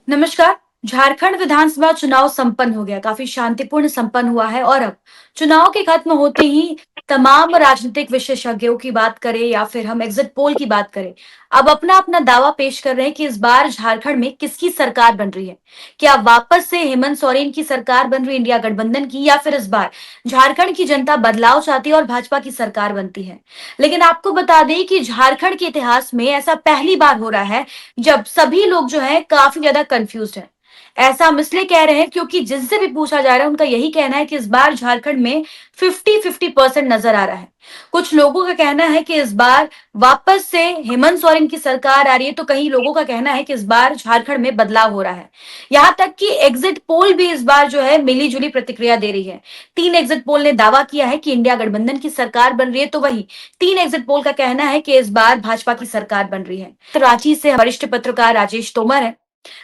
नमस्कार। झारखंड विधानसभा चुनाव संपन्न हो गया, काफी शांतिपूर्ण संपन्न हुआ है और अब चुनाव के खत्म होते ही तमाम राजनीतिक विशेषज्ञों की बात करें या फिर हम एग्जिट पोल की बात करें, अब अपना अपना दावा पेश कर रहे हैं कि इस बार झारखंड में किसकी सरकार बन रही है। क्या वापस से हेमंत सोरेन की सरकार बन रही है, इंडिया गठबंधन की, या फिर इस बार झारखंड की जनता बदलाव चाहती है और भाजपा की सरकार बनती है। लेकिन आपको बता दें कि झारखंड के इतिहास में ऐसा पहली बार हो रहा है जब सभी लोग जो है काफी ज्यादा कंफ्यूज्ड हैं। ऐसा हम इसलिए कह रहे हैं क्योंकि जिससे भी पूछा जा रहा है उनका यही कहना है कि इस बार झारखंड में 50-50% नजर आ रहा है। कुछ लोगों का कहना है कि इस बार वापस से हेमंत सोरेन की सरकार आ रही है, तो कई लोगों का कहना है कि इस बार झारखंड में बदलाव हो रहा है। यहां तक कि एग्जिट पोल भी इस बार जो है मिली जुली प्रतिक्रिया दे रही है। 3 एग्जिट पोल ने दावा किया है कि इंडिया गठबंधन की सरकार बन रही है, तो वही 3 एग्जिट पोल का कहना है कि इस बार भाजपा की सरकार बन रही है। तो रांची से वरिष्ठ पत्रकार राजेश तोमर है।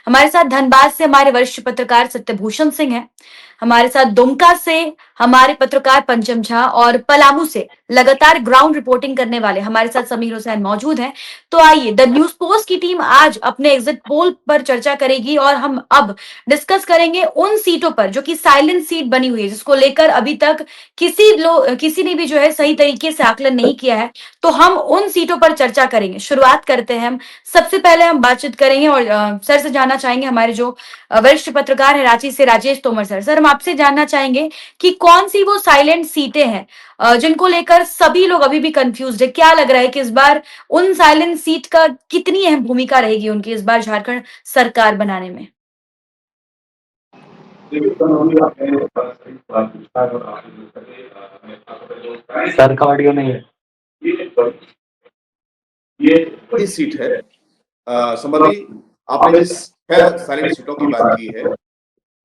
हमारे साथ धनबाद से हमारे वरिष्ठ पत्रकार सत्यभूषण सिंह हैं। हमारे साथ दुमका से हमारे पत्रकार पंचम झा और पलामू से लगातार ग्राउंड रिपोर्टिंग करने वाले हमारे साथ समीर हुसैन मौजूद हैं। तो आइए, द न्यूज पोस्ट की टीम आज अपने एग्जिट पोल पर चर्चा करेगी और हम अब डिस्कस करेंगे उन सीटों पर जो कि साइलेंट सीट बनी हुई है, जिसको लेकर अभी तक किसी ने भी जो है सही तरीके से आकलन नहीं किया है। तो हम उन सीटों पर चर्चा करेंगे। शुरुआत करते हैं हम। सबसे पहले हम बातचीत करेंगे और सर से जानना चाहेंगे, हमारे जो वरिष्ठ पत्रकार है रांची से राजेश तोमर सर। सर, हम आपसे जानना चाहेंगे कि कौन सी वो साइलेंट सीटें हैं जिनको लेकर सभी लोग अभी भी कंफ्यूज्ड है। क्या लग रहा है कि इस बार उन साइलेंट सीट का कितनी अहम भूमिका रहेगी उनकी इस बार झारखंड सरकार बनाने में। सर का ऑडियो नहीं है। बड़ी सीट है। संबंधी आपने जिस 6 साइलेंट सीटों की बात की है,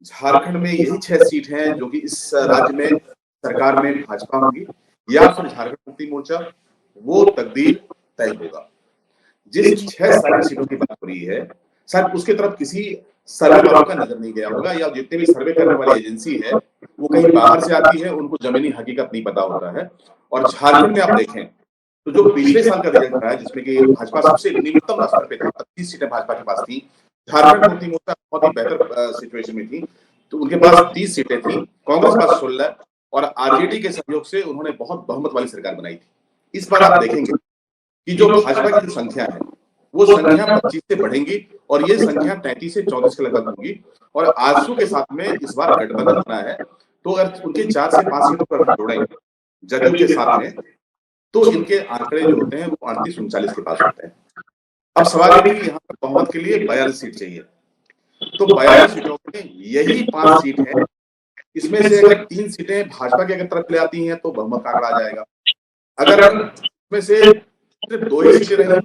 झारखंड में यही 6 सीट हैं जो कि इस राज्य में सरकार में भाजपा होगी या फिर झारखंड मुक्ति मोर्चा, वो तकदीर तय होगा। जिस जी। 6 साइलेंट सीटों की बात हो रही है, शायद उसके तरफ किसी सर्वे वालों का नजर नहीं गया होगा, या जितने भी सर्वे करने वाली एजेंसी है वो कहीं बाहर से आती है, उनको जमीनी हकीकत नहीं पता होता है। और झारखंड में आप देखें तो जो पिछले साल का रिजल्ट रहा है, जिसमें कि भाजपा सबसे न्यूनतम स्तर पे था, 25 सीटें भाजपा के पास थी। झारखंड मुक्ति मोर्चा बहुत ही बेहतर सिचुएशन में थी, तो उनके पास 30 सीटें थी, कांग्रेस के पास 16, और आरजेडी के सहयोग से उन्होंने बहुत बहुमत वाली सरकार बनाई थी। इस बार आप देखेंगे कि जो भाजपा की जो संख्या है, वो संख्या 25 से बढ़ेंगी और ये संख्या 33 से 34 के लगभग होगी। और आजसू के साथ में इस बार गठबंधन बना है, तो अगर उनके 4 से 5 सीटों पर हम जोड़ें जदयू के साथ में, तो इनके आंकड़े जो होते हैं वो 38-39 के पास होते हैं। अब सवाल ये कि यहाँ पर बहुमत के लिए 42 सीट चाहिए, तो 42 सीटों में यही 5 सीट है। इसमें से अगर 3 सीटें भाजपा की अगर तरफ ले आती हैं तो बहुमत का आंकड़ा आ जाएगा। अगर इसमें से सिर्फ 2 ही सीटें रही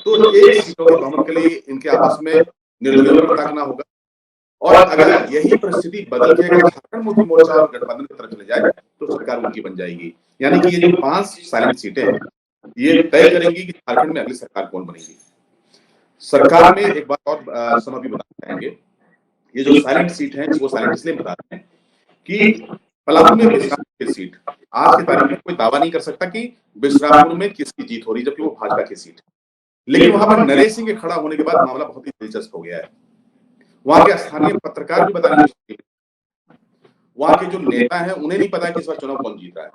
तो 1 सीटों की बहुमत के लिए इनके आपस में निर्दलीयों पर ताकना होगा। और अगर यही परिस्थिति बदल के अगर झारखंड मुक्ति मोर्चा और गठबंधन की तरफ चले जाए तो सरकार उनकी बन जाएगी। यानी कि ये जो 5 साइलेंट सीटें हैं, ये तय करेंगी कि झारखंड में अगली सरकार कौन बनेगी। सरकार में एक बात और सम अभी बताना चाहेंगे, ये जो साइलेंट सीट है वो साइलेंट इसलिए बता रहे हैं कि पलामू में बिश्रामपुर की सीट, आज की तारीख में कोई दावा नहीं कर सकता कि बिश्रामपुर में किसकी जीत हो रही, जबकि वो भाजपा की सीट है। लेकिन वहां पर नरेश सिंह के खड़ा होने के बाद मामला बहुत ही दिलचस्प हो गया है। वहां के स्थानीय पत्रकार भी बताने की कोशिश, वहां के जो नेता हैं उन्हें नहीं पता कि इस बार चुनाव कौन जीत रहा है।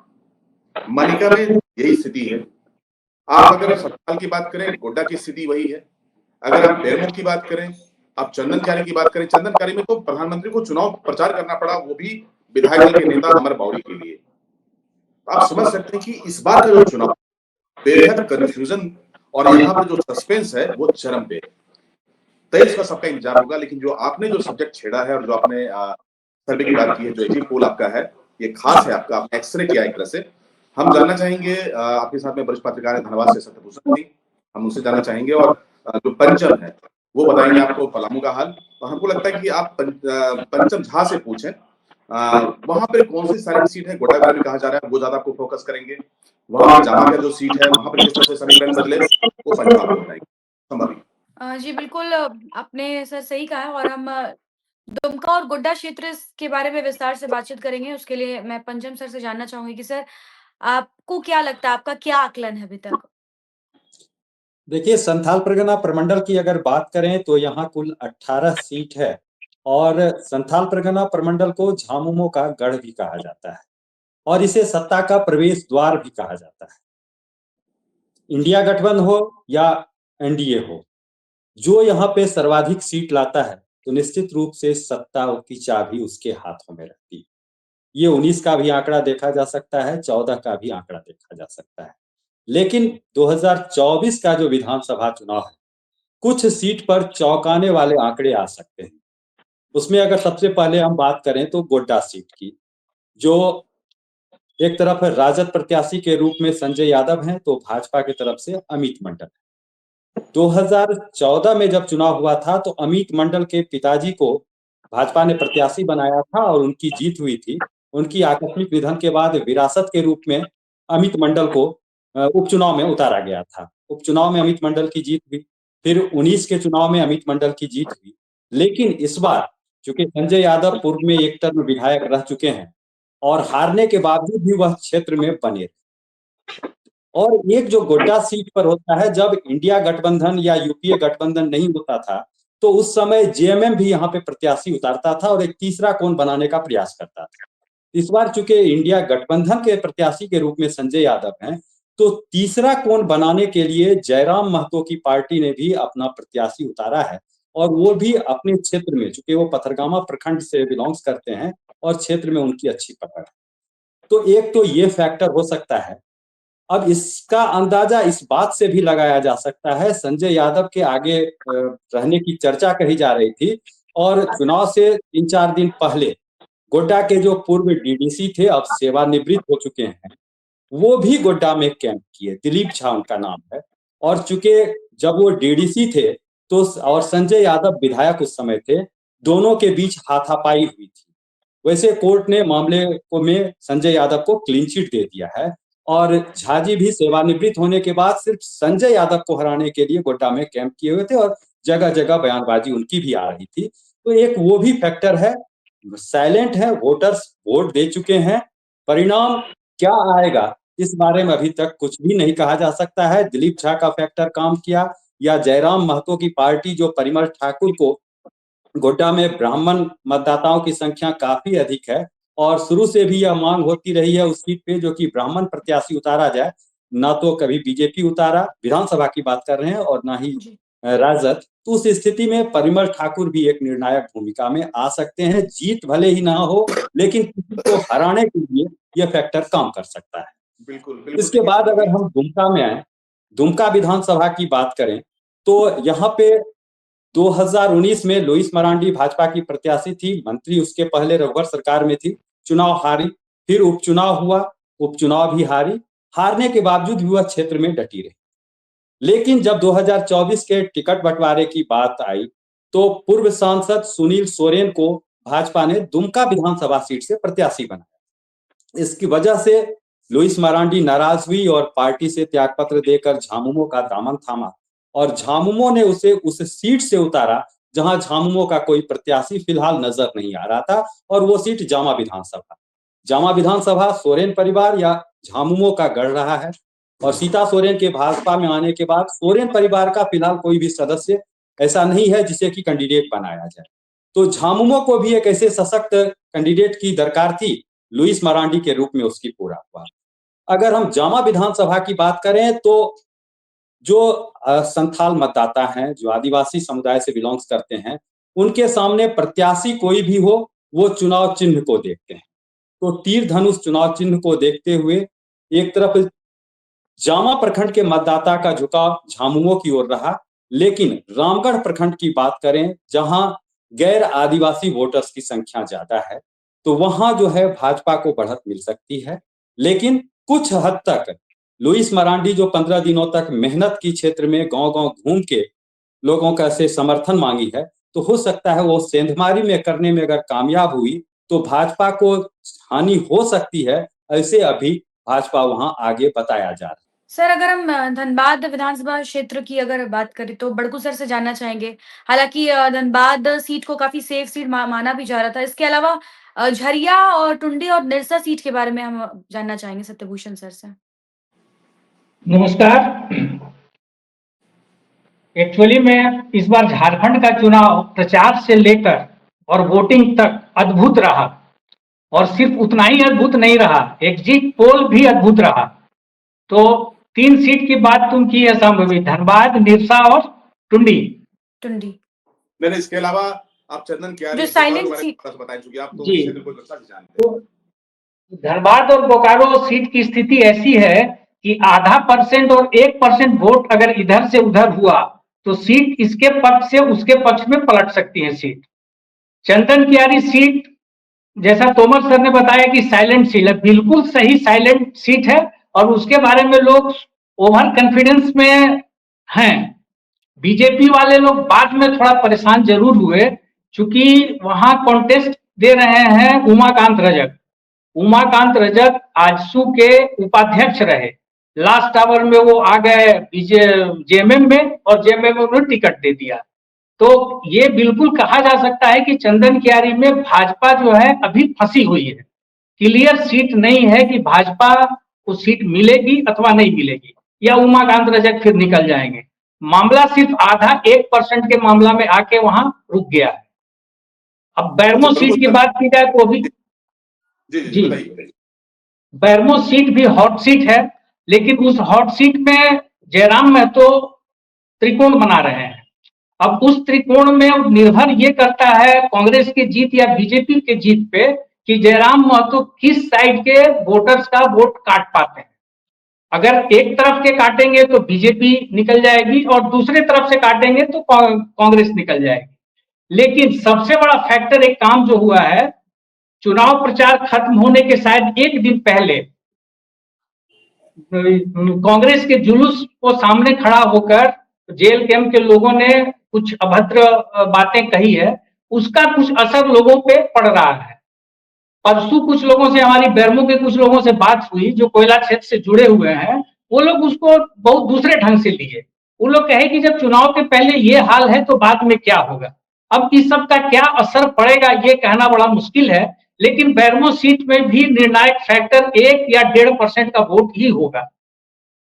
मानिका में यही स्थिति है। आप अगर सतपाल की बात करें, गोड्डा की स्थिति वही है। अगर आप बेरमो की बात करें, आप चंदनकारी की बात करें, चंदनकारी में तो प्रधानमंत्री को चुनाव प्रचार करना पड़ा, वो भी विधायक दल के नेता अमर बावरी के लिए। आप समझ सकते हैं कि इस बार का जो चुनाव बेहद कंफ्यूजन और यहाँ पर जो सस्पेंस है वो चरम पे। 23 का सबका इंतजार होगा, लेकिन जो आपने जो सब्जेक्ट छेड़ा है और जो आपने सर्वे की बात की है, जो एग्जिट पोल आपका है, ये खास है आपका, आपने एक्सरे किया एक तरह से। हम जानना चाहेंगे, आपके साथ में वरिष्ठ पत्रकार है धनबाद से सत्यभूषण सिंह, हम उनसे जानना चाहेंगे। और जो पंचम है वो बताएंगे आपको पलामू का हाल। और हमको लगता है कि आप पंचम झा से पूछें वहां पर कौन सी साइलेंट सीट है, गोड्डा के बारे में कहा जा रहा है, वो ज्यादा आपको फोकस करेंगे। वहां पर जामा का जो सीट है वहां पर किस तरह से समीकरण बदले, वो पंचम आपको बताएंगे। संभव जी बिल्कुल, आपने सर सही कहा है और हम दुमका और गोड्डा क्षेत्र के बारे में विस्तार से बातचीत करेंगे। उसके लिए मैं पंचम सर से जानना चाहूंगी कि सर, आपको क्या लगता है, आपका क्या आकलन है अभी तक। देखिए, संथाल परगना प्रमंडल की अगर बात करें तो यहाँ कुल 18 सीट है और संथाल परगना प्रमंडल को झामुमो का गढ़ भी कहा जाता है और इसे सत्ता का प्रवेश द्वार भी कहा जाता है। इंडिया गठबंधन हो या एनडीए हो, जो यहाँ पे सर्वाधिक सीट लाता है तो निश्चित रूप से सत्ता की चाबी उसके हाथों में रहती है। ये 19 का भी आंकड़ा देखा जा सकता है, 14 का भी आंकड़ा देखा जा सकता है। लेकिन 2024 का जो विधानसभा चुनाव है, कुछ सीट पर चौंकाने वाले आंकड़े आ सकते हैं। उसमें अगर सबसे पहले हम बात करें तो गोड्डा सीट की, जो एक तरफ राजद प्रत्याशी के रूप में संजय यादव हैं, तो भाजपा की तरफ से अमित मंडल है। 2014 में जब चुनाव हुआ था तो अमित मंडल के पिताजी को भाजपा ने प्रत्याशी बनाया था और उनकी जीत हुई थी। उनकी आकस्मिक निधन के बाद विरासत के रूप में अमित मंडल को उपचुनाव में उतारा गया था। उपचुनाव में अमित मंडल की जीत हुई, फिर 19 के चुनाव में अमित मंडल की जीत हुई। लेकिन इस बार चूंकि संजय यादव पूर्व में एक टर्म विधायक रह चुके हैं और हारने के बावजूद भी वह क्षेत्र में बने और एक जो गोड्डा सीट पर होता है, जब इंडिया गठबंधन या यूपीए गठबंधन नहीं होता था तो उस समय जेएमएम भी यहाँ पे प्रत्याशी उतारता था और एक तीसरा कोण बनाने का प्रयास करता था। इस बार चूंकि इंडिया गठबंधन के प्रत्याशी के रूप में संजय यादव हैं, तो तीसरा कोण बनाने के लिए जयराम महतो की पार्टी ने भी अपना प्रत्याशी उतारा है और वो भी अपने क्षेत्र में, चूंकि वो पथरगामा प्रखंड से बिलोंग्स करते हैं और क्षेत्र में उनकी अच्छी पकड़ है। तो एक तो ये फैक्टर हो सकता है। अब इसका अंदाजा इस बात से भी लगाया जा सकता है, संजय यादव के आगे रहने की चर्चा कही जा रही थी और चुनाव से 3-4 दिन पहले गोड्डा के जो पूर्व डीडीसी थे, अब सेवानिवृत्त हो चुके हैं, वो भी गोड्डा में कैंप किए। दिलीप झा उनका नाम है और चूंकि जब वो डीडीसी थे तो और संजय यादव विधायक उस समय थे, दोनों के बीच हाथापाई हुई थी। वैसे कोर्ट ने मामले को में संजय यादव को क्लीन चिट दे दिया है और झा जी भी सेवानिवृत्त होने के बाद सिर्फ संजय यादव को हराने के लिए गोड्डा में कैंप किए हुए थे और जगह-जगह बयानबाजी उनकी भी आ रही थी। तो एक वो भी फैक्टर है। साइलेंट है, वोटर्स वोट दे चुके हैं। परिणाम क्या आएगा इस बारे में अभी तक कुछ भी नहीं कहा जा सकता है। दिलीप झा का फैक्टर काम किया या जयराम महतो की पार्टी, जो परिमल ठाकुर को गोड्डा में ब्राह्मण मतदाताओं की संख्या काफी अधिक है और शुरू से भी यह मांग होती रही है उस सीट पे जो कि ब्राह्मण प्रत्याशी उतारा जाए। ना तो कभी बीजेपी उतारा, विधानसभा की बात कर रहे हैं, और ना ही जी। राजद। तो उस स्थिति में परिमल ठाकुर भी एक निर्णायक भूमिका में आ सकते हैं। जीत भले ही ना हो, लेकिन किसी को हराने के लिए यह फैक्टर काम कर सकता है। बिल्कुल, बिल्कुल। इसके बाद अगर हम दुमका में आए, दुमका विधानसभा की बात करें तो यहाँ पे 2019 में लुईस मरांडी भाजपा की प्रत्याशी थी, मंत्री उसके पहले रघुवर सरकार में थी, चुनाव हारी, फिर उपचुनाव हुआ, उपचुनाव भी हारी, हारने के बावजूद भी वह क्षेत्र में डटी रही। लेकिन जब 2024 के टिकट बंटवारे की बात आई, तो पूर्व सांसद सुनील सोरेन को भाजपा ने दुमका विधानसभा सीट से प्रत्याशी बनाया। इसकी वजह से लुईस मरांडी नाराज हुई और पार्टी से त्यागपत्र देकर झामुमो का दामन थामा और झामुमो ने उसे उस सीट से उतारा जहां झामुमो का कोई प्रत्याशी फिलहाल नजर नहीं आ रहा था, और वो सीट जामा विधानसभा। जामा विधानसभा सोरेन परिवार या झामुमो का गढ़ रहा है और सीता सोरेन के भाजपा में आने के बाद सोरेन परिवार का फिलहाल कोई भी सदस्य ऐसा नहीं है जिसे कि कैंडिडेट बनाया जाए। तो झामुमो को भी एक ऐसे सशक्त कैंडिडेट की दरकार थी, लुईस मरांडी के रूप में उसकी पूरा हुआ। अगर हम जामा विधानसभा की बात करें तो जो संथाल मतदाता हैं, जो आदिवासी समुदाय से बिलोंग्स करते हैं, उनके सामने प्रत्याशी कोई भी हो, वो चुनाव चिन्ह को देखते हैं। तो तीर धनुष चुनाव चिन्ह को देखते हुए एक तरफ जामा प्रखंड के मतदाता का झुकाव झामुमो की ओर रहा, लेकिन रामगढ़ प्रखंड की बात करें, जहां गैर आदिवासी वोटर्स की संख्या ज्यादा है, तो वहां जो है भाजपा को बढ़त मिल सकती है। लेकिन कुछ हद तक लुईस मरांडी जो 15 दिनों तक मेहनत की, क्षेत्र में गांव-गांव घूम के लोगों का से समर्थन मांगी है, तो हो सकता है वो सेंधमारी में करने में अगर कामयाब हुई तो भाजपा को हानि हो सकती है। ऐसे अभी भाजपा वहां आगे बताया जा रहा है। सर, अगर हम धनबाद विधानसभा क्षेत्र की अगर बात करें तो बड़कू सर से जानना चाहेंगे। हालाँकि धनबाद सीट को काफ़ी सेफ सीट माना भी जा रहा था। इसके अलावा झरिया और टुंडी और निरसा सीट के बारे में हम जानना चाहेंगे सत्यभूषण सर से। नमस्कार। एक्चुअली में इस बार झारखंड का चुनाव प्रचार से लेकर और वोटिंग तक अद्भुत रहा, और सिर्फ उतना ही अद्भुत नहीं रहा, एग्जिट पोल भी अद्भुत रहा। तो 3 सीट की बात तुम की है संभवी, धनबाद, निरसा और टुंडी। टुंडी मैंने इसके अलावा आप चंदन क्या जो साइलेंट सीट बताएं, क्योंकि आप तो जी। क्षेत्र को अच्छा से जानते हैं। तो धनबाद और बोकारो सीट की स्थिति ऐसी है कि आधा % और 1% वोट अगर इधर से उधर हुआ तो सीट इसके पक्ष से उसके पक्ष में पलट सकती है सीट। चंदन कियारी सीट, जैसा तोमर सर ने बताया कि साइलेंट सीट है, बिल्कुल सही साइलेंट सीट है, और उसके बारे में लोग ओवर कॉन्फिडेंस में हैं। बीजेपी वाले लोग बाद में थोड़ा परेशान जरूर हुए, क्योंकि वहां कॉन्टेस्ट दे रहे हैं उमाकांत रजक। उमाकांत रजक आजसू के उपाध्यक्ष रहे, लास्ट आवर में वो आ गए जेएमएम में, और जेएमएम में उन्होंने टिकट दे दिया। तो ये बिल्कुल कहा जा सकता है कि चंदन कियारी में भाजपा जो है अभी फंसी हुई है, क्लियर सीट नहीं है कि भाजपा को सीट मिलेगी अथवा नहीं मिलेगी, या उमाकांत रजक फिर निकल जाएंगे। मामला सिर्फ आधा 1% के मामला में आके वहां रुक गया है। अब बैरमो सीट की बात की जाए तो भी जी बताइए। बैरमो सीट भी हॉट सीट है, लेकिन उस हॉट सीट में जयराम महतो त्रिकोण बना रहे हैं। अब उस त्रिकोण में निर्भर ये करता है कांग्रेस की जीत या बीजेपी के जीत पे कि जयराम महतो किस साइड के वोटर्स का वोट काट पाते हैं। अगर एक तरफ के काटेंगे तो बीजेपी निकल जाएगी, और दूसरे तरफ से काटेंगे तो कांग्रेस निकल जाएगी। लेकिन सबसे बड़ा फैक्टर एक काम जो हुआ है, चुनाव प्रचार खत्म होने के शायद एक दिन पहले कांग्रेस के जुलूस को सामने खड़ा होकर जेल कैंप के लोगों ने कुछ अभद्र बातें कही है, उसका कुछ असर लोगों पे पड़ रहा है। परसों कुछ लोगों से, हमारी बैरमो के कुछ लोगों से बात हुई जो कोयला क्षेत्र से जुड़े हुए हैं, वो लोग उसको बहुत दूसरे ढंग से लिए। वो लोग कहे कि जब चुनाव के पहले ये हाल है तो बाद में क्या होगा। अब इस सब का क्या असर पड़ेगा ये कहना बड़ा मुश्किल है, लेकिन बैरमो सीट में भी निर्णायक फैक्टर 1 या 1.5% का वोट ही होगा।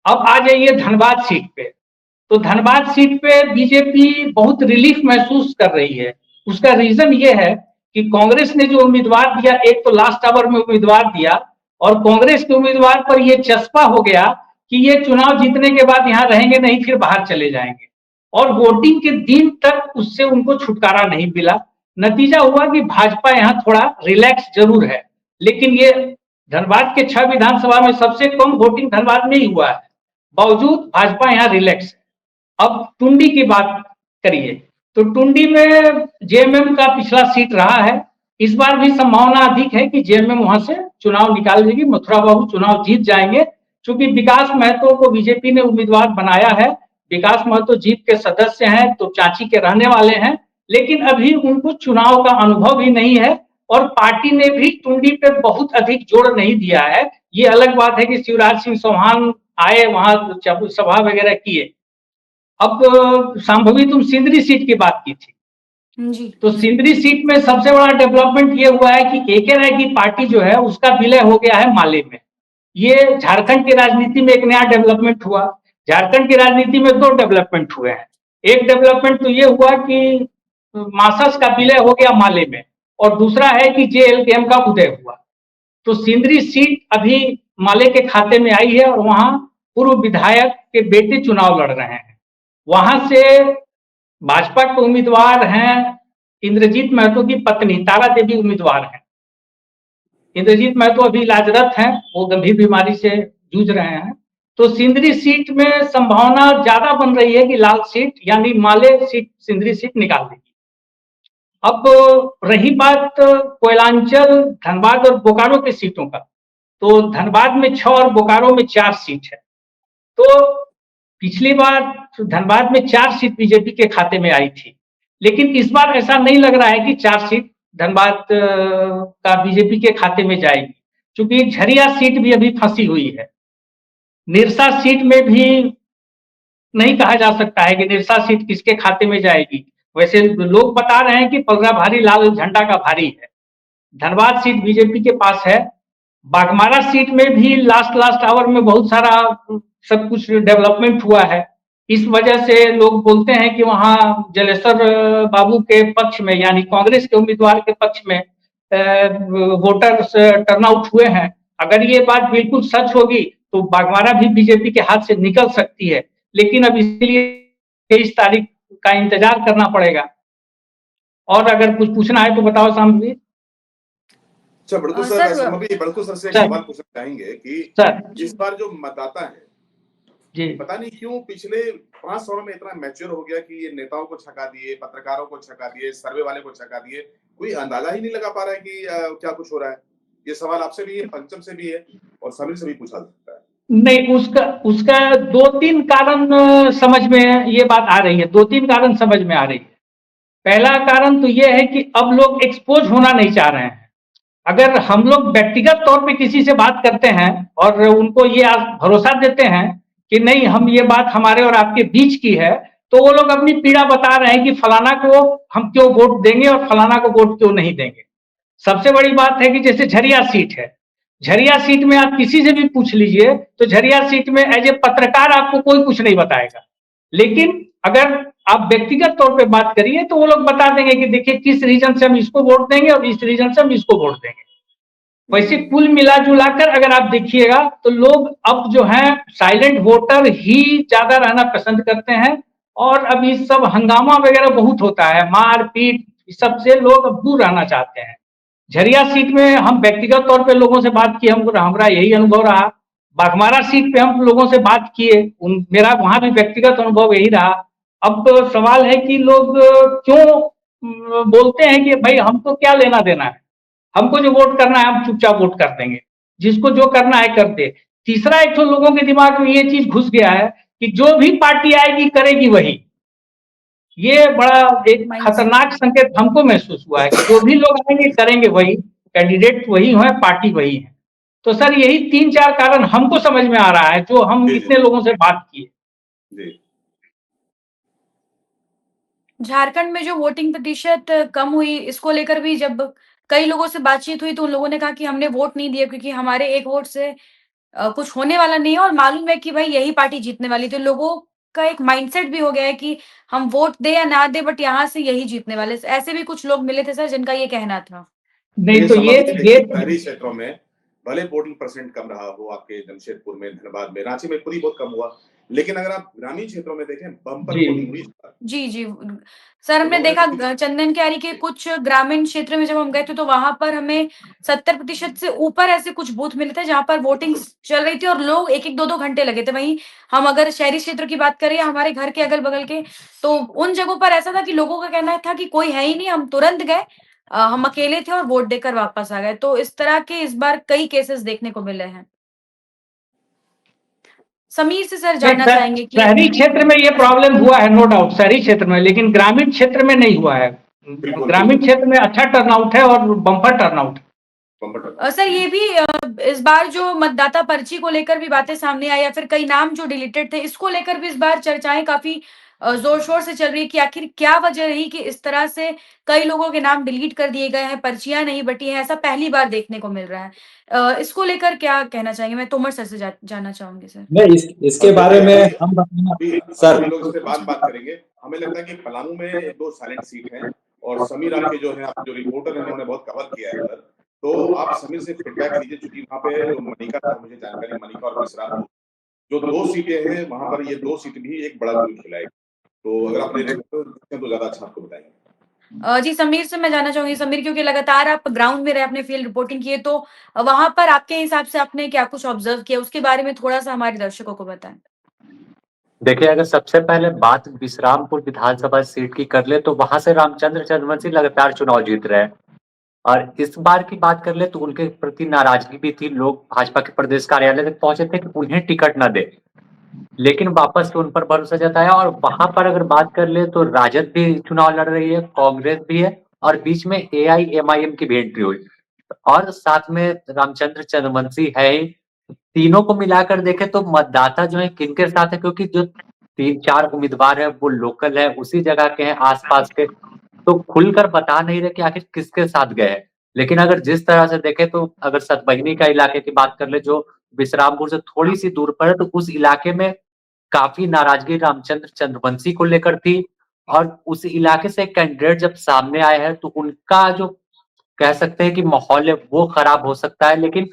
अब आ जाइए धनबाद सीट पे। तो धनबाद सीट पे बीजेपी बहुत रिलीफ महसूस कर रही है। उसका रीजन ये है कि कांग्रेस ने जो उम्मीदवार दिया, एक तो लास्ट आवर में उम्मीदवार दिया, और कांग्रेस के उम्मीदवार पर यह चस्पा हो गया कि ये चुनाव जीतने के बाद यहां रहेंगे नहीं, फिर बाहर चले जाएंगे, और वोटिंग के दिन तक उससे उनको छुटकारा नहीं मिला। नतीजा हुआ कि भाजपा यहां थोड़ा रिलैक्स जरूर है, लेकिन ये धनबाद के 6 विधानसभा में सबसे कम वोटिंग धनबाद में ही हुआ है, बावजूद भाजपा यहां रिलैक्स है। अब टुंडी की बात करिए, तो टुंडी में जेएमएम का पिछला सीट रहा है, इस बार भी संभावना अधिक है कि जेएमएम वहां से चुनाव निकाल देगी, मथुरा बाबू चुनाव जीत जाएंगे, क्योंकि विकास महतो को बीजेपी ने उम्मीदवार बनाया है। विकास महतो जीत के सदस्य हैं, तो चाची के रहने वाले हैं, लेकिन अभी उनको चुनाव का अनुभव ही नहीं है, और पार्टी ने भी टुंडी पे बहुत अधिक जोर नहीं दिया है। ये अलग बात है कि शिवराज सिंह चौहान आए, वहां सभा वगैरह किए। अब संभवी तुम सिंदरी सीट की बात की थी, जी तो सिंदरी सीट में सबसे बड़ा डेवलपमेंट ये हुआ है कि एके राय की पार्टी जो है उसका विलय हो गया है माले में। ये झारखंड की राजनीति में एक नया डेवलपमेंट हुआ। झारखंड की राजनीति में 2 डेवलपमेंट हुए हैं। एक डेवलपमेंट तो ये हुआ कि मासस का विलय हो गया माले में, और दूसरा है कि जेएलकेएम का उदय हुआ। तो सिंदरी सीट अभी माले के खाते में आई है, और वहां पूर्व विधायक के बेटे चुनाव लड़ रहे हैं। वहां से भाजपा के उम्मीदवार हैं इंद्रजीत महतो की पत्नी तारा देवी उम्मीदवार हैं। इंद्रजीत महतो अभी इलाजरत हैं, वो गंभीर बीमारी से जूझ रहे हैं। तो सिंदरी सीट में संभावना ज्यादा बन रही है कि लाल सीट यानी माले सीट सिंदरी सीट निकाल देगी। अब रही बात कोयलांचल, धनबाद और बोकारो की सीटों का, तो धनबाद में 6 और बोकारो में 4 सीट है। तो पिछली बार धनबाद में 4 सीट बीजेपी के खाते में आई थी, लेकिन इस बार ऐसा नहीं लग रहा है कि 4 सीट धनबाद का बीजेपी के खाते में जाएगी, क्योंकि झरिया सीट भी अभी फंसी हुई है। निरसा सीट में भी नहीं कहा जा सकता है कि निरसा सीट किसके खाते में जाएगी। वैसे लोग बता रहे हैं कि पलरा भारी लाल झंडा का भारी है। धनबाद सीट बीजेपी के पास है। बाघमारा सीट में भी लास्ट आवर में बहुत सारा सब कुछ डेवलपमेंट हुआ है। इस वजह से लोग बोलते हैं कि वहाँ जलेश्वर बाबू के पक्ष में यानी कांग्रेस के उम्मीदवार के पक्ष में वोटर्स टर्नआउट हुए हैं। अगर ये बात बिल्कुल सच होगी तो बागमारा भी बीजेपी के हाथ से निकल सकती है, लेकिन अब इसलिए 23 तारीख का इंतजार करना पड़ेगा। और अगर कुछ पूछना है तो बताओ सामने। अच्छा बड़कू सर, सर वैसे हम भी बड़कू सर से एक सर सवाल पूछना चाहेंगे कि सर इस बार जो मतदाता है, जी पता नहीं क्यों पिछले 5 सालों में इतना मैच्योर हो गया कि ये नेताओं को छका दिए, पत्रकारों को छका दिए, सर्वे वाले को छका दिए, कोई अंदाजा ही नहीं लगा पा रहा है कि क्या कुछ हो रहा है। ये सवाल आपसे भी है, पंचम से भी है और समीर से भी पूछा जा सकता है। नहीं, उसका उसका 2-3 कारण समझ में ये बात आ रही है, 2-3 कारण समझ में आ रही है। पहला कारण तो ये है कि अब लोग एक्सपोज होना नहीं चाह रहे हैं। अगर हम लोग व्यक्तिगत तौर पे किसी से बात करते हैं और उनको ये भरोसा देते हैं कि नहीं हम ये बात हमारे और आपके बीच की है, तो वो लोग अपनी पीड़ा बता रहे हैं कि फलाना को हम क्यों वोट देंगे और फलाना को वोट क्यों नहीं देंगे। सबसे बड़ी बात है कि जैसे झरिया सीट है, झरिया सीट में आप किसी से भी पूछ लीजिए तो झरिया सीट में एज ए पत्रकार आपको कोई कुछ नहीं बताएगा, लेकिन अगर आप व्यक्तिगत तौर पे बात करिए तो वो लोग बता देंगे कि देखिए किस रीजन से हम इसको वोट देंगे और इस रीजन से हम इसको वोट देंगे। वैसे कुल मिला जुलाकर अगर आप देखिएगा तो लोग अब जो है साइलेंट वोटर ही ज्यादा रहना पसंद करते हैं, और अब ये सब हंगामा वगैरह बहुत होता है, मारपीट, इस सब से लोग अब दूर रहना चाहते हैं। झरिया सीट में हम व्यक्तिगत तौर पे लोगों से बात किए, हमको हमारा यही अनुभव रहा। बाघमारा सीट पे हम लोगों से बात किए, मेरा वहां भी व्यक्तिगत अनुभव यही रहा। अब तो सवाल है कि लोग क्यों बोलते हैं कि भाई हमको क्या लेना देना है, हमको जो वोट करना है हम चुपचाप वोट कर देंगे, जिसको जो करना है कर दे। तीसरा एक तो लोगों के दिमाग में ये चीज घुस गया है कि जो भी पार्टी आएगी करेगी वही। ये बड़ा एक माइंडसेट। खतरनाक संकेत हमको महसूस हुआ है कि जो भी लोग आएंगे करेंगे वही, कैंडिडेट वही है, पार्टी वही है। तो सर यही 3-4 कारण हमको समझ में आ रहा है जो हम जी, इतने लोगों से बात किए। जी। झारखंड में जो वोटिंग प्रतिशत कम हुई, इसको लेकर भी जब कई लोगों से बातचीत हुई तो उन लोगों ने कहा कि हमने वोट नहीं दिया क्योंकि हमारे एक वोट से कुछ होने वाला नहीं है और मालूम है कि भाई यही पार्टी जीतने वाली। तो लोगों का एक माइंडसेट भी हो गया है कि हम वोट दें या ना दें बट यहाँ से यही जीतने वाले। ऐसे भी कुछ लोग मिले थे सर जिनका ये कहना था। नहीं तो समझिए ये देखिए शहरी क्षेत्रों में भले वोटिंग परसेंट कम रहा हो, आपके जमशेदपुर में, धनबाद में, रांची में खुद ही बहुत कम हुआ, लेकिन अगर आप ग्रामीण क्षेत्रों में देखें बम्पर जी वोटिंग हुई इस बार। जी, जी। सर हमने लोगों ने देखा तो चंदन क्यारी के कुछ ग्रामीण क्षेत्र में जब हम गए थे तो वहाँ पर हमें 70% से ऊपर ऐसे कुछ बूथ मिले थे जहाँ पर वोटिंग चल रही थी और लोग 1-1 2-2 घंटे लगे थे। वहीं हम अगर शहरी क्षेत्र की बात करें या हमारे घर के अगल-बगल के, तो उन जगहों पर ऐसा था कि लोगों का कहना था कि कोई है ही नहीं, हम तुरंत गए, हम अकेले थे और वोट देकर वापस आ गए। तो इस तरह के इस बार कई केसेस देखने को मिले हैं। समीर से सर जानना चाहेंगे कि शहरी क्षेत्र में ये प्रॉब्लम हुआ है, नो डाउट शहरी क्षेत्र में, लेकिन ग्रामीण क्षेत्र में नहीं हुआ है। बिल्कुल ग्रामीण क्षेत्र में अच्छा टर्नआउट है और बम्पर टर्नआउट। सर ये भी इस बार जो मतदाता पर्ची को लेकर भी बातें सामने आई या फिर कई नाम जो डिलीटेड थे, इसको लेकर भी इस बार चर्चाएं काफी जोर-शोर से चल रही है कि आखिर क्या वजह रही कि इस तरह से कई लोगों के नाम डिलीट कर दिए गए हैं, पर्चियाँ नहीं बटी हैं, ऐसा पहली बार देखने को मिल रहा है। इसको लेकर क्या कहना चाहेंगे? मैं तोमर सर से जानना चाहूँगी सर। नहीं, इसके बारे में हम सर हम लोग इससे बात करेंगे। हमें लगता है कि पलामू में 1-2 साइलेंट सीट हैं और समीर आपके जो हैं, आप जो रिपोर्टर हैं, उन्होंने बहुत कवर किया है उधर। तो आप समीर से फीडबैक लीजिए चूँकि वहाँ पे जो मनिका था, मुझे जानकारी मनिका और बिसरामपुर जो 2 सीटें हैं, वहाँ पर ये 2 सीट भी एक बड़ा रोल खिलाएगी। तो अगर आपने रिपोर्टर तो ज़्यादा अच्छा आपको बताएंगे। जी, समीर से मैं जानना चाहूँगी। समीर क्योंकि लगातार आप ग्राउंड में रहे, आपने फील्ड रिपोर्टिंग की है, तो वहाँ पर आपके हिसाब से आपने क्या कुछ ऑब्ज़र्व किया? उसके बारे में थोड़ा-सा हमारे दर्शकों को बताएँ। देखिए, अगर सबसे पहले बात विश्रामपुर विधानसभा सीट की कर ले तो वहाँ से रामचंद्र चंद्रवंशी लगातार चुनाव जीत रहे हैं। और इस बार की बात कर ले तो उनके प्रति नाराजगी भी थी, लोग भाजपा के प्रदेश कार्यालय तक पहुंचे थे कि उन्हें टिकट न दे, लेकिन वापस से उन पर भरोसा जताया। और वहां पर अगर बात कर ले तो राजद भी चुनाव लड़ रही है, कांग्रेस भी है और बीच में एआईएमआईएम की भी एंट्री हुई और साथ में रामचंद्र चंद्रवंशी है ही। तीनों को मिलाकर देखें तो मतदाता जो है किनके साथ है, क्योंकि जो 3-4 उम्मीदवार है वो लोकल है, उसी जगह के हैं, आसपास के, तो खुलकर बता नहीं रहे कि आखिर किसके साथ गए हैं। लेकिन अगर जिस तरह से देखें तो अगर सतबहिनी का इलाके की बात कर ले जो विश्रामपुर से थोड़ी सी दूर पर है, तो उस इलाके में काफ़ी नाराज़गी रामचंद्र चंद्रवंशी को लेकर थी और उस इलाके से एक कैंडिडेट जब सामने आए हैं, तो उनका जो कह सकते हैं कि माहौल है, वो खराब हो सकता है। लेकिन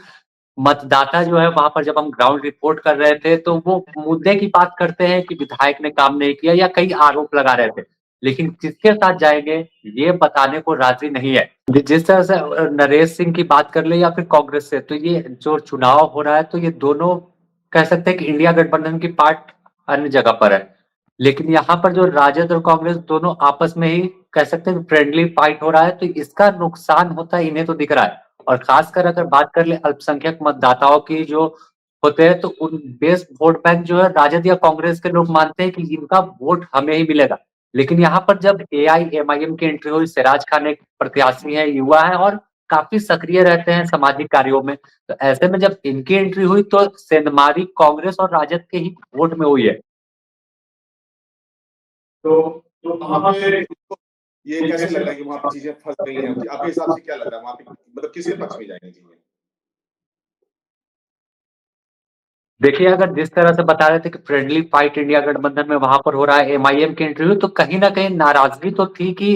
मतदाता जो है वहाँ पर जब हम ग्राउंड रिपोर्ट कर रहे थे, तो वो मुद्दे की बात करते हैं कि विधायक ने काम नहीं किया या कई आरोप लगा रहे थे। लेकिन किसके साथ जाएँगे, ये बताने को राज़ी नहीं है। जिस तरह से नरेश सिंह की बात कर लें या फिर कांग्रेस से, तो ये जो चुनाव हो रहा है, तो ये दोनों कह सकते हैं कि इंडिया गठबंधन की पार्ट अन्य जगह पर है। लेकिन यहाँ पर जो राजद और कांग्रेस दोनों आपस में ही कह सकते हैं फ्रेंडली फाइट हो रहा है, तो इसका नुकसान होता है इन्हें तो दिख रहा है। और खासकर अगर बात कर लें अल्पसंख्यक मतदाताओं की जो होते हैं, तो उन बेस वोट बैंक जो है राजद या कांग्रेस के लोग मानते हैं कि इनका वोट हमें ही मिलेगा। लेकिन यहाँ पर जब एआईएमआईएम की एंट्री हुई, सिराज खान एक प्रत्याशी है, युवा है और काफ़ी सक्रिय रहते हैं सामाजिक कार्यों में। तो ऐसे में जब इनकी एंट्री हुई, तो सेंधमारी कांग्रेस और राजद के ही वोट में हुई है। तो वहाँ पे ये कैसे लग रहा है कि वहाँ पे चीजें फंस गई हैं? आपके हिसाब से क्या लग रहा है वहाँ पे, मतलब किसके पक्ष में जाएंगी चीजें? देखिए, अगर जिस तरह से बता रहे थे कि फ्रेंडली फाइट इंडिया गठबंधन में वहाँ पर हो रहा है, एमआईएम की एंट्री हुई, तो कहीं न कहीं नाराज़गी तो थी कि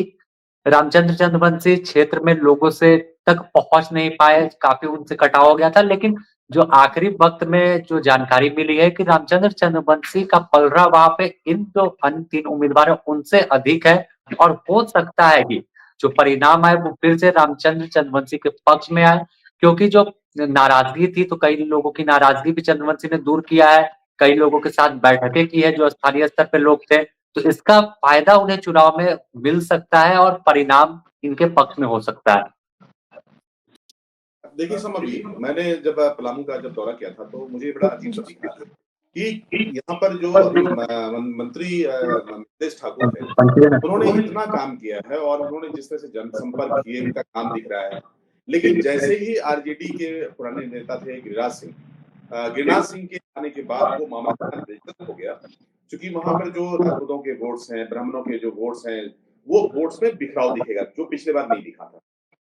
रामचंद्र चंद्रवंशी क्षेत्र में लोगों से तक पहुँच नहीं पाए, काफ़ी उनसे कटाव हो गया था। लेकिन जो आखिरी वक़्त में जो जानकारी मिली है कि रामचंद्र चंद्रवंशी का पलड़ा वहाँ पे इन जो अन्य 3 उम्मीदवार हैं, उनसे अधिक है और हो सकता है कि जो परिणाम आए, वो फिर से रामचंद्र चंद्रवंशी के पक्ष में आए। क्योंकि जो नाराज़गी थी, तो कई लोगों की नाराज़गी भी चंद्रवंशी ने दूर किया है। कई लोगों के साथ बैठकें की है, जो स्थानीय स्तर पे लोग थे। तो इसका फ़ायदा उन्हें चुनाव में मिल सकता है और परिणाम इनके पक्ष में हो सकता है। देखिए अभी मैंने जब पलामू का जब दौरा किया था, तो मुझे बड़ा अजीब सा दिखा कि यहाँ पर जो मंत्री मिथिलेश ठाकुर थे, उन्होंने इतना काम किया है और उन्होंने जिस तरह से जनसंपर्क किए, उनका काम दिख रहा है। लेकिन जैसे ही आरजेडी के पुराने नेता थे गिरिराज सिंह के आने के बाद वो मामला दिलचस्प हो गया, क्योंकि वहां पर जो राजपूतों के वोट्स हैं, ब्राह्मणों के जो वोट्स हैं, वो वोट्स में बिखराव दिखेगा, जो पिछले बार नहीं दिखा था।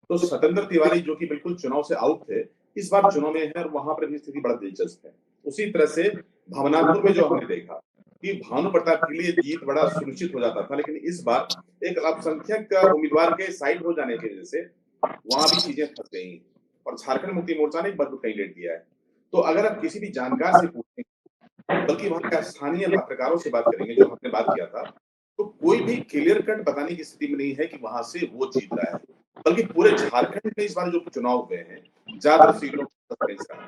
तो स्वतंत्र तिवारी जो कि बिल्कुल चुनाव से आउट थे, इस बार चुनाव में है और वहां पर भी स्थिति बड़ा दिलचस्प है। उसी तरह से भावनापुर में जो हमने देखा कि भानु प्रताप के लिए जीत बड़ा सुनिश्चित हो जाता था, लेकिन इस बार एक अल्पसंख्यक उम्मीदवार के साइड हो जाने की वजह से वहां भी चीजें फंस गई और झारखंड मुक्ति मोर्चा ने एक मजबूत कैंडिडेट दिया है। तो अगर आप किसी भी जानकार से पूछें, बल्कि वहां के स्थानीय पत्रकारों से बात करेंगे, जो हमने बात किया था, तो कोई भी क्लियर कट बताने की स्थिति में नहीं है कि वहां से वो जीत रहा है। बल्कि पूरे झारखंड में इस बार जो चुनाव हुए हैं, ज्यादातर सीटों पर सस्पेंस का है।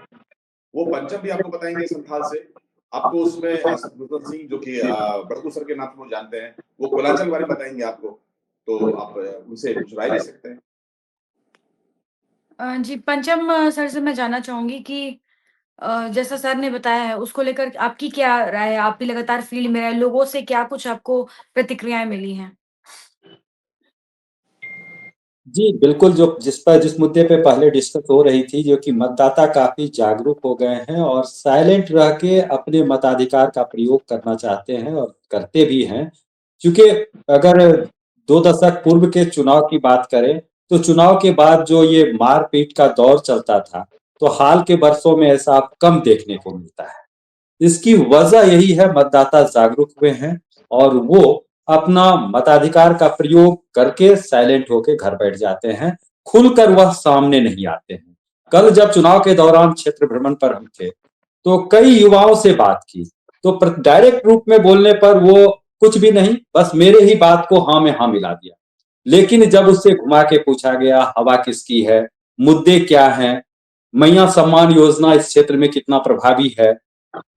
वो पंचम भी आपको बताएंगे संथाल से, आपको उसमें शत्रुघ्न सिंह जो कि बड़गू सर के नाम से वो जानते हैं, वो कोलांचल के बारे में बताएंगे आपको, तो आप उनसे कुछ राय ले सकते हैं। जी, पंचम सर से मैं जानना चाहूँगी कि जैसा सर ने बताया है, उसको लेकर आपकी क्या राय है? आप भी लगातार फ़ील्ड में रहे, लोगों से क्या कुछ आपको प्रतिक्रियाएँ मिली हैं? जी, बिल्कुल, जो जिस मुद्दे पे पहले डिस्कस हो रही थी, जो कि मतदाता काफ़ी जागरूक हो गए हैं और साइलेंट रह के अपने मताधिकार का प्रयोग करना चाहते हैं और करते भी हैं। क्योंकि अगर 2 दशक पूर्व के चुनाव की बात करें, तो चुनाव के बाद जो ये मार-पीट का दौर चलता था, तो हाल के वर्षों में ऐसा अब कम देखने को मिलता है। इसकी वजह यही है, मतदाता जागरूक हुए हैं और वो अपना मताधिकार का प्रयोग करके साइलेंट होके घर बैठ जाते हैं, खुलकर वह सामने नहीं आते हैं। कल जब चुनाव के दौरान क्षेत्र भ्रमण पर हम थे, तो कई युवाओं से बात की, तो डायरेक्ट रूप में बोलने पर वो कुछ भी नहीं, बस मेरे ही बात को हाँ में हाँ मिला दिया। लेकिन जब उससे घुमा के पूछा गया हवा किसकी है, मुद्दे क्या हैं, मैया सम्मान योजना इस क्षेत्र में कितना प्रभावी है,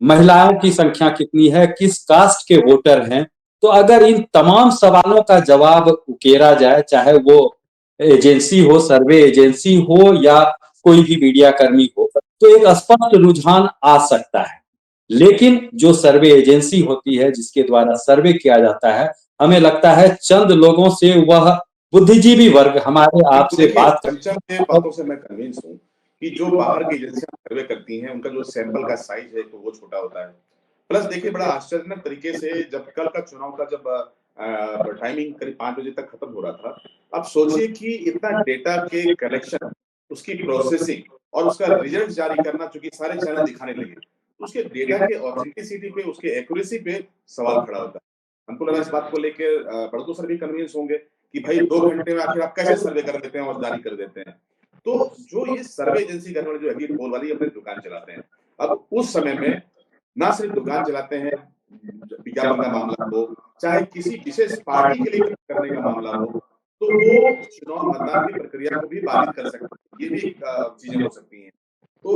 महिलाओं की संख्या कितनी है, किस कास्ट के वोटर हैं, तो अगर इन तमाम सवालों का जवाब उकेरा जाए, चाहे वो एजेंसी हो, सर्वे एजेंसी हो या कोई भी मीडिया कर्मी हो, तो एक स्पष्ट रुझान आ सकता है। लेकिन जो सर्वे एजेंसी होती है, जिसके द्वारा सर्वे किया जाता है, हमें लगता है चंद लोगों से वह बुद्धिजीवी वर्ग हमारे आपसे देखिए बात पंचम के बातों से मैं कन्विंस हूँ कि जो बाहर की एजेंसियां सर्वे करती हैं, उनका जो सैंपल का साइज है, तो वो छोटा होता है। प्लस देखिए बड़ा आश्चर्यजनक तरीके से जब कल का चुनाव का जब टाइमिंग करीब 5 बजे तक खत्म हो रहा था, अब सोचिए कि इतना डेटा के कलेक्शन, उसकी प्रोसेसिंग और उसका रिजल्ट जारी करना, चूंकि सारे चैनल दिखाने लगे, तो उसके डेटा के ऑथेंटिसिटी पे, उसके एक्यूरेसी पे सवाल खड़ा होता है। हमको लगा इस बात को लेके बड़कू सर भी कन्विंस होंगे कि भाई 2 घंटे में आखिर आप कैसे सर्वे कर देते हैं और जारी कर देते हैं। तो जो ये सर्वे एजेंसी करने वाले जो एग्जिट पोल वाली अपनी दुकान चलाते हैं, अब उस समय में ना सिर्फ दुकान चलाते हैं, विज्ञापन का मामला हो, चाहे किसी विशेष पार्टी के लिए करने का मामला हो, तो वो चुनाव मतदान की प्रक्रिया को भी बाधित कर सकते हैं। ये भी चीजें हो सकती हैं। तो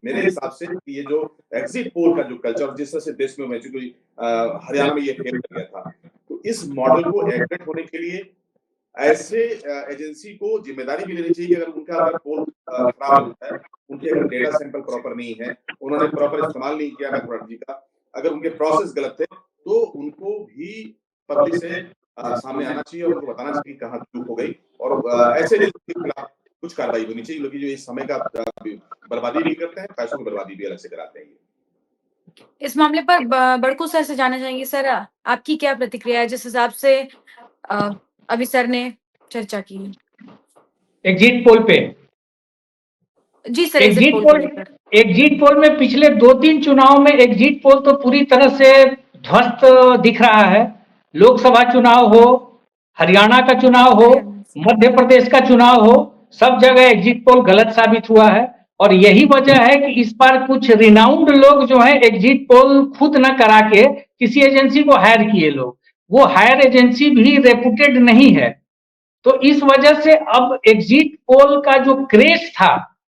मेरे हिसाब से ये जो एग्जिट पोल का जो कल्चर जिस तरह से देश में हरियाणा में ये फेल कर गया था, तो इस मॉडल को एक्ट होने के लिए ऐसे एजेंसी को जिम्मेदारी भी लेनी चाहिए कि अगर उनका अगर पोल खराब होता है, उनके अगर डेटा सैंपल प्रॉपर नहीं है, उन्होंने प्रॉपर इस्तेमाल नहीं किया मेथोडोलॉजी का, अगर उनके प्रोसेस गलत थे, तो उनको भी पब्लिक से सामने आना चाहिए और उनको बताना चाहिए कि कहाँ चूक हो गई और ऐसे एजेंसी के खिलाफ कुछ कार्रवाई होनी चाहिए, लोग जो इस समय का बर्बादी भी करते हैं, पैसों की बर्बादी भी अलग से कराते हैं। इस मामले पर बड़कू सर से जानना चाहेंगे, सर आपकी क्या प्रतिक्रिया है जिस हिसाब से अभी सर ने चर्चा की एग्जिट पोल पे? जी सर, एग्जिट पोल को लेकर। एग्जिट पोल में पिछले 2-3 चुनाव में एग्जिट पोल तो पूरी तरह से ध्वस्त दिख रहा है। लोकसभा चुनाव हो, हरियाणा का चुनाव हो, मध्य प्रदेश का चुनाव हो, सब जगह एग्जिट पोल गलत साबित हुआ है और यही वजह है कि इस बार कुछ रिनाउंड लोग जो है एग्जिट पोल खुद न करा के किसी एजेंसी को हायर किए लोग, वो हायर एजेंसी भी रेपुटेड नहीं है। तो इस वजह से अब एग्जिट पोल का जो क्रेज था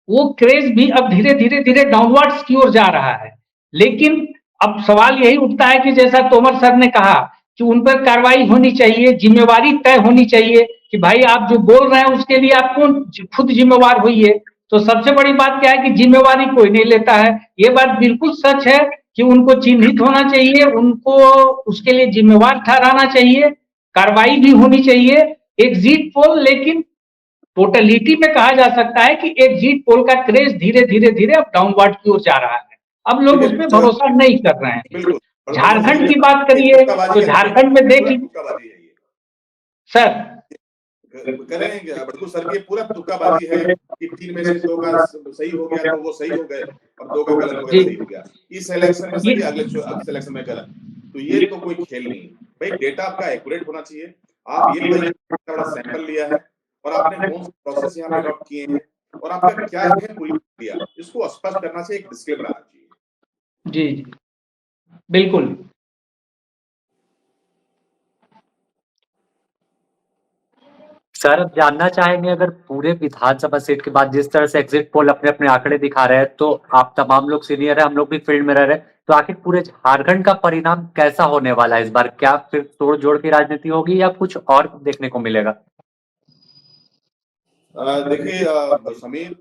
वो क्रेज भी अब धीरे-धीरे डाउनवर्ड्स की ओर जा रहा है। लेकिन अब सवाल यही उठता है कि जैसा तोमर सर ने कहा कि उन पर कार्रवाई होनी चाहिए, जिम्मेवारी तय होनी चाहिए कि भाई आप जो बोल रहे हैं उसके लिए आप कौन खुद जिम्मेवार होइए। तो सबसे बड़ी बात क्या है कि जिम्मेवारी कोई नहीं लेता है। ये बात बिल्कुल सच है कि उनको चिन्हित होना चाहिए, उनको उसके लिए जिम्मेवार ठहराना चाहिए, कार्रवाई भी होनी चाहिए। एग्जिट पोल लेकिन टोटलिटी में कहा जा सकता है कि एग्जिट पोल का क्रेज धीरे-धीरे अब डाउनवर्ड की ओर जा रहा है। अब लोग उस पे भरोसा नहीं कर रहे हैं। झारखंड की बात करिए तो झारखंड में देख सर करेंगे बड़कू सर की पूरा तुक्काबाजी है कि 3 में से 2 का सही हो गया तो वो सही हो गए और 2 का गलत हो गया सही हो गया। इस इलेक्शन में सही, अगले इलेक्शन में गलत। तो ये तो कोई खेल नहीं। भाई डेटा आपका एक्यूरेट होना चाहिए। आप ये बताइए बड़ा सैंपल लिया है और आपने कौन से प्रोसेस यहाँ पे अडॉप्ट किए हैं और आपका क्या है पूरी प्रक्रिया, इसको स्पष्ट करना चाहिए, एक डिस्क्लेमर आना चाहिए। जी बिल्कुल। सर अब जानना चाहेंगे, अगर पूरे विधानसभा सीट के बाद जिस तरह से एग्जिट पोल अपने अपने आंकड़े दिखा रहे हैं, तो आप तमाम लोग सीनियर है, हम लोग भी फील्ड में रह रहे हैं, तो आखिर पूरे झारखंड का परिणाम कैसा होने वाला है इस बार? क्या फिर तोड़ जोड़ की राजनीति होगी या कुछ और देखने को मिलेगा? देखिए समीर,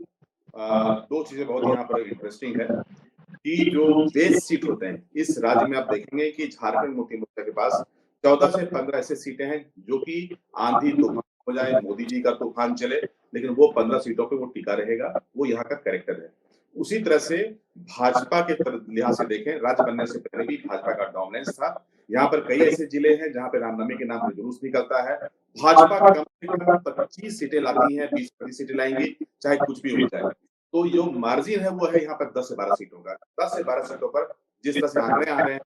2 चीजें बहुत यहाँ पर इंटरेस्टिंग है कि जो बेस सीट होते हैं इस राज्य में, आप देखेंगे कि झारखंड मुक्ति मोर्चा के पास 14 से 15 ऐसे सीटें हैं जो कि आंधी तूफान हो जाए, मोदी जी का तूफान चले, लेकिन वो 15 सीटों पे वो टिका रहेगा। वो यहाँ का कैरेक्टर है। उसी तरह से भाजपा के लिहाज से देखें, राज्य बनने से पहले भी भाजपा का डोमिनेंस था। यहाँ पर कई ऐसे जिले हैं जहाँ पे रामनवमी के नाम पे जुलूस निकलता है। भाजपा कम से कम 25 सीटें लाती है, 20-25 सीटें लाएंगी, चाहे कुछ भी हो जाए। तो जो मार्जिन है वो है यहाँ पर 10 से 12 सीटों का। 10 से 12 सीटों पर जिस तरह से आंकड़े आ रहे हैं,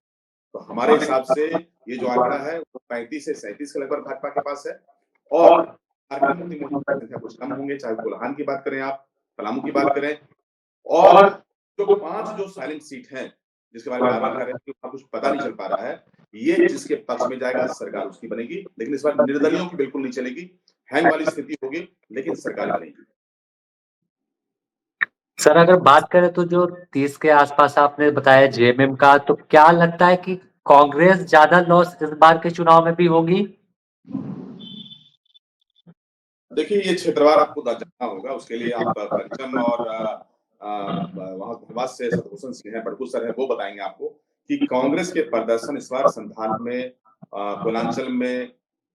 तो हमारे हिसाब से ये जो आंकड़ा है वो 35 से 37 के लगभग भाजपा के पास है और झारखंड मुक्ति मोर्चा की संख्या कुछ कम होंगे, चाहे कोल्हान की बात करें, आप पलामू की बात करें, और जो 5 जो साइलेंट सीट हैं जिसके बारे में बात कर रहे हैं कि कुछ पता नहीं चल पा रहा है, ये जिसके पक्ष में जाएगा सरकार उसकी बनेगी। लेकिन इस बार निर्दलियों की बिल्कुल नहीं चलेगी, हैंग वाली स्थिति होगी, लेकिन सरकार बनेगी। सर अगर बात करें तो जो 30 के आसपास आपने बताया जेएमएम का, तो क्या लगता है कि कांग्रेस ज्यादा लॉस इस बार के चुनाव में भी होगी? देखिए ये क्षेत्रवार आपको जानना होगा, उसके लिए आप पंचम और वहां धनबाद से सतभूषण सिंह है, बड़कू सर है, वो बताएंगे आपको कि कांग्रेस के प्रदर्शन इस बार संथाल में, कोलांचल में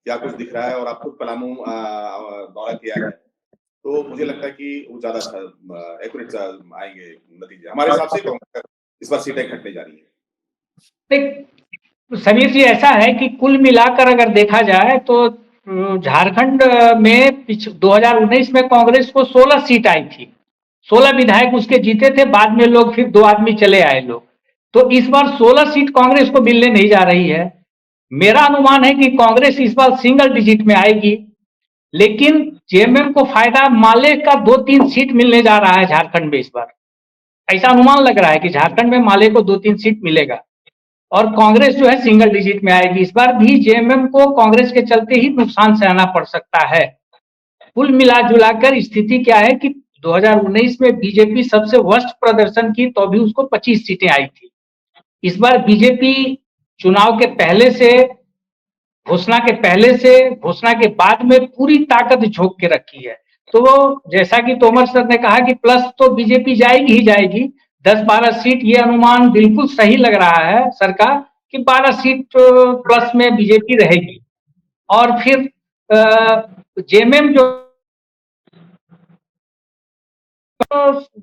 क्या कुछ दिख रहा है। और आप खुद पलामू दौरा किया है, तो मुझे लगता है कि वो ज्यादा एक्यूरेट आएंगे नतीजे। हमारे हिसाब से कांग्रेस इस बार सीटें घटने जा रही है। समीर जी, ऐसा है कि कुल मिलाकर अगर देखा जाए तो झारखंड में 2019 में कांग्रेस को 16 सीट आई थी, 16 विधायक उसके जीते थे। बाद में लोग फिर 2 आदमी चले आए लोग, तो इस बार 16 सीट कांग्रेस को मिलने नहीं जा रही है। मेरा अनुमान है कि कांग्रेस इस बार सिंगल डिजिट में आएगी, लेकिन जेएमएम को फायदा माले का 2-3 सीट मिलने जा रहा है झारखंड में इस बार। ऐसा अनुमान लग रहा है कि झारखंड में माले को 2-3 सीट मिलेगा और कांग्रेस जो है सिंगल डिजिट में आएगी। इस बार भी जेएमएम को कांग्रेस के चलते ही नुकसान सहना पड़ सकता है। कुल मिला जुलाकर स्थिति क्या है कि 2019 में बीजेपी सबसे वर्स्ट प्रदर्शन की तो भी उसको 25 सीटें आई थी। इस बार बीजेपी चुनाव के पहले से, घोषणा के बाद में पूरी ताकत झोंक के रखी है। तो जैसा कि तोमर सर ने कहा कि प्लस तो बीजेपी जाएगी ही जाएगी, 10-12 सीट, ये अनुमान बिल्कुल सही लग रहा है सर का कि 12 सीट प्लस में बीजेपी रहेगी और फिर जेएमएम जो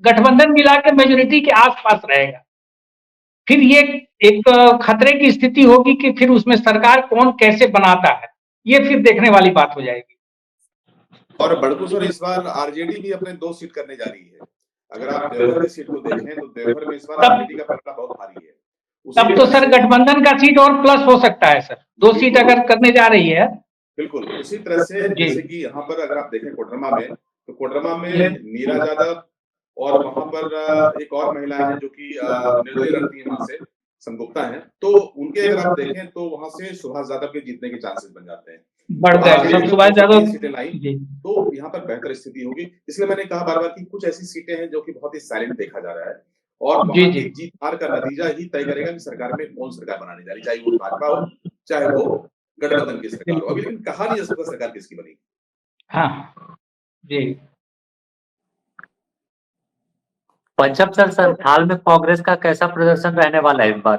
गठबंधन मिला के मेजोरिटी के आसपास रहेगा। फिर ये एक खतरे की स्थिति होगी कि फिर उसमें सरकार कौन कैसे बनाता है, ये फिर देखने वाली बात हो जाएगी। और बड़कू सर, इस बार आरजेडी भी अपने 2 सीट करने जा रही है। अगर आप देवघर की सीट को देखें तो देवघर में इस बार आरजेडी का पलड़ा बहुत भारी है। तब तो सर गठबंधन का सीट और प्लस हो सकता है सर, 2 सीट अगर करने जा रही है। बिल्कुल उसी तरह से जैसे कि यहाँ पर अगर आप देखें कोडरमा में, तो कोडरमा में नीरा यादव और वहां पर एक और महिला है जो कि निर्दलीय लड़ती है, वहां से संगुप्ता है, तो उनके अगर आप देखें तो वहां से सुभाष यादव के जीतने के चांसेस बन जाते हैं। बढ़ गए सब सुभाष यादव सीटें लाई तो यहाँ पर बेहतर स्थिति होगी। इसलिए मैंने कहा बार बार कि कुछ ऐसी सीटें हैं जो कि बहुत ही साइलेंट देखा जा रहा है और वहां की जीत हार का नतीजा ही तय करेगा कि सरकार में कौन सरकार बनाने जा रही, चाहे वो भाजपा हो चाहे वो गठबंधन की सरकार हो। अभी लेकिन कहा नहीं जा सकता सरकार किसकी बनेगी। हाँ जी। पंचम सर, संथाल में कांग्रेस का कैसा प्रदर्शन रहने वाला है इस बार?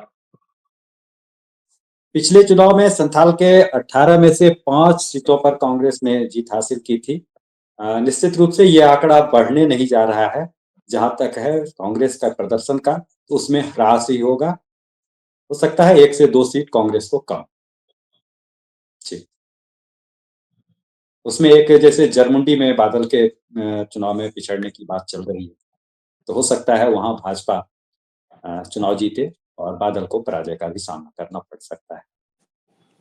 पिछले चुनाव में संथाल के 18 में से 5 सीटों पर कांग्रेस ने जीत हासिल की थी। निश्चित रूप से ये आंकड़ा बढ़ने नहीं जा रहा है। जहां तक है कांग्रेस का प्रदर्शन का, तो उसमें ह्रास ही होगा। हो सकता है 1 से 2 सीट कांग्रेस को कम। जी, उसमें एक जैसे जरमुंडी में बादल के चुनाव में पिछड़ने की बात चल रही है, तो हो सकता है वहां भाजपा चुनाव जीते और बादल को पराजय का भी सामना करना पड़ सकता है।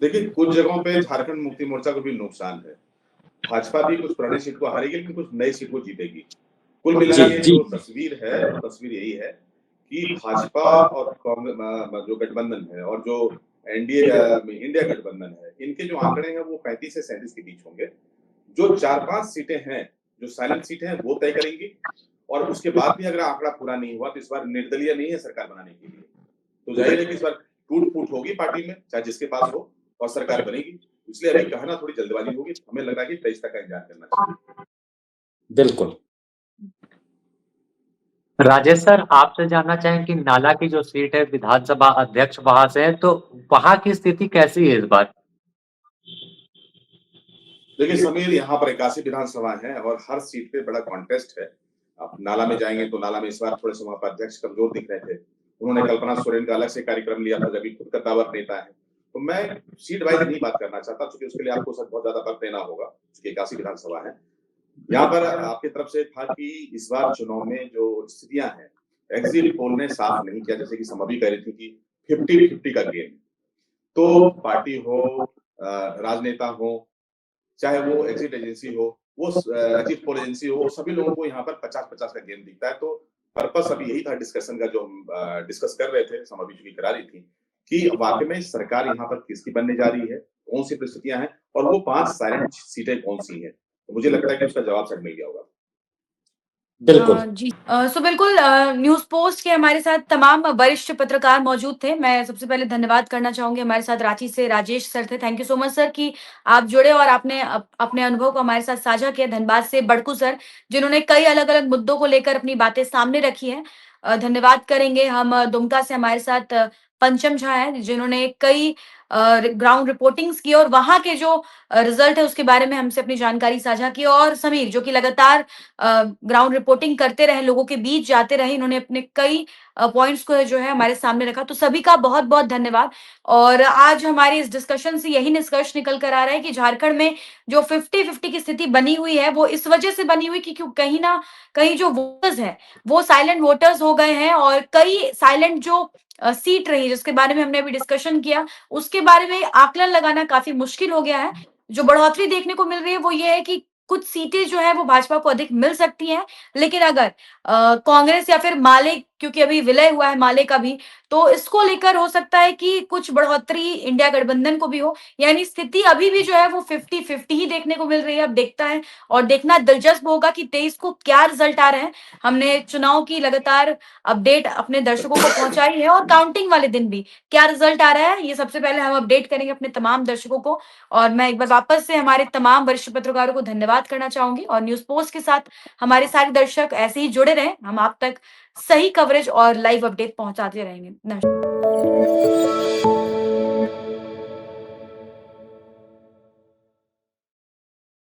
देखिए कुछ जगहों पे झारखंड मुक्ति मोर्चा को भी नुकसान है। भाजपा भी कुछ पुरानी सीट को हारेगी लेकिन कुछ नई सीट को जीतेगी। कुल मिला के जो तस्वीर है वो तस्वीर यही है कि भाजपा और कांग्रेस जो गठबंधन है और जो एनडीए इंडिया गठबंधन है, इनके जो आंकड़े हैं वो 35 से 37 के बीच होंगे। जो 4-5 सीटें हैं जो साइलेंट सीटें हैं वो तय करेंगी और उसके बाद भी अगर आंकड़ा पूरा नहीं हुआ तो इस बार निर्दलीय नहीं है सरकार बनाने के लिए, तो जाहिर है कि इस बार टूट फूट होगी पार्टी में, चाहे जिसके पास हो, और सरकार बनेगी। इसलिए अभी कहना थोड़ी जल्दबाजी होगी। हमें लग रहा है कि 23 तक का इंतजार करना चाहिए। बिल्कुल। राजेश सर, आपसे जानना चाहें कि नाला की जो सीट है विधानसभा अध्यक्ष वहां से है, तो वहां की स्थिति कैसी है इस बार? देखिए समीर, यहाँ पर 81 विधानसभा है और हर सीट पे बड़ा कॉन्टेस्ट है। आप नाला में जाएंगे तो नाला में इस बार थोड़े से वहां पर अध्यक्ष कमजोर दिख रहे थे। उन्होंने कल्पना सोरेन का अलग से कार्यक्रम लिया था, जबकि खुद का दावर नेता है। तो मैं सीट वाइज नहीं बात करना चाहता क्योंकि उसके लिए आपको सर बहुत ज्यादा वक्त देना होगा, क्योंकि 81 विधानसभा है। यहाँ पर आपकी तरफ से था कि इस बार चुनाव में जो स्थितियां हैं, एग्जिट पोल ने साफ नहीं किया, जैसे कि समझी कह रही थी कि 50-50 का गेम। तो पार्टी हो, राजनेता हो, चाहे वो एग्जिट एजेंसी हो, वो एग्जिट पोल एजेंसी हो, सभी लोगों को यहाँ पर 50-50 का गेम दिखता है। तो पर्पस अभी यही था डिस्कशन का, जो हम डिस्कस कर रहे थे, समाधि चुकी करा रही थी कि वाकई में सरकार यहाँ पर किसकी बनने जा रही है, कौन सी परिस्थितियां हैं और वो 5 साइलेंट सीटें कौन सी हैं। तो मुझे लगता है कि उसका जवाब शायद मिल गया होगा। बिल्कुल। जी। सो बिल्कुल न्यूज़ पोस्ट के हमारे साथ तमाम वरिष्ठ पत्रकार मौजूद थे। मैं सबसे पहले धन्यवाद करना चाहूँगी, हमारे साथ रांची से राजेश सर थे। Thank you so much sir कि आप जुड़े और आपने अपने अनुभव को हमारे साथ साझा किया। धनबाद से बड़कू सर, जिन्होंने कई अलग-अलग मुद्दों को लेकर अपनी बातें सामने रखी हैं। धन्यवाद करेंगे हम दुमका से हमारे साथ पंचम झा हैं, जिन्होंने कई ग्राउंड रिपोर्टिंग्स की और वहाँ के जो रिज़ल्ट है उसके बारे में हमसे अपनी जानकारी साझा की। और समीर, जो कि लगातार ग्राउंड रिपोर्टिंग करते रहे, लोगों के बीच जाते रहे, इन्होंने अपने कई पॉइंट्स को जो है हमारे सामने रखा। तो सभी का बहुत-बहुत धन्यवाद। और आज हमारी इस डिस्कशन से यही निष्कर्ष निकल कर आ रहा है कि झारखंड में जो 50-50 की स्थिति बनी हुई है, वो इस वजह से बनी हुई कि क्यों कहीं न कहीं जो वोटर्स हैं, वो साइलेंट वोटर्स हो गए हैं और कई साइलेंट जो सीट रही जिसके बारे में हमने अभी डिस्कशन किया, उसके बारे में आकलन लगाना काफ़ी मुश्किल हो गया है। जो बढ़ोतरी देखने को मिल रही है वो ये है कि कुछ सीटें जो हैं वो भाजपा को अधिक मिल सकती हैं, लेकिन अगर कांग्रेस या फिर माले क्योंकि अभी विलय हुआ है माले का भी, तो इसको लेकर हो सकता है कि कुछ बढ़ोतरी इंडिया गठबंधन को भी हो। यानी स्थिति अभी भी जो है वो 50-50 ही देखने को मिल रही है, अब देखता है और देखना दिलचस्प होगा कि 23 को क्या रिजल्ट आ रहे हैं। हमने चुनाव की लगातार अपडेट अपने दर्शकों को पहुंचाई है और काउंटिंग वाले दिन भी क्या रिजल्ट आ रहा है, ये सबसे पहले हम अपडेट करेंगे अपने तमाम दर्शकों को। और मैं एक बार वापस से हमारे तमाम वरिष्ठ पत्रकारों को धन्यवाद करना चाहूंगी और न्यूज़ पोस्ट के साथ हमारे सारे दर्शक ऐसे ही जुड़े रहें। हम आप तक सही कवरेज और लाइव अपडेट पहुंचाते रहेंगे। नमस्कार।